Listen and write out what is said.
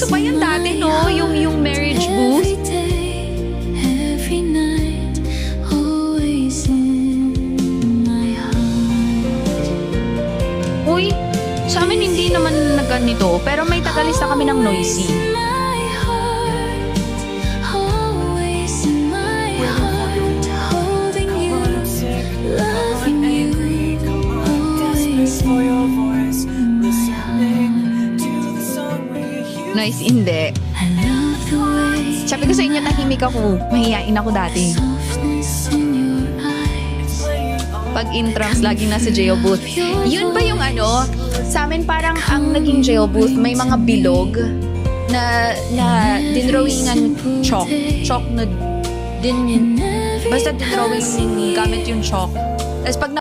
Uso pa yan dati, no? Yung marriage booth. Uy, sa amin hindi naman nagganito, pero may tagalista kami ng noisy. Nice, hindi. Sabi ko sa inyo, tahimik ako. Mahihain ako dati. Pag in-trams, laging nasa jail booth. Yun ba yung ano? Sa amin parang ang naging jail booth, may mga bilog na dinrawingan chalk. Chalk na basta dinrawing gamit yung chalk. Tapos pag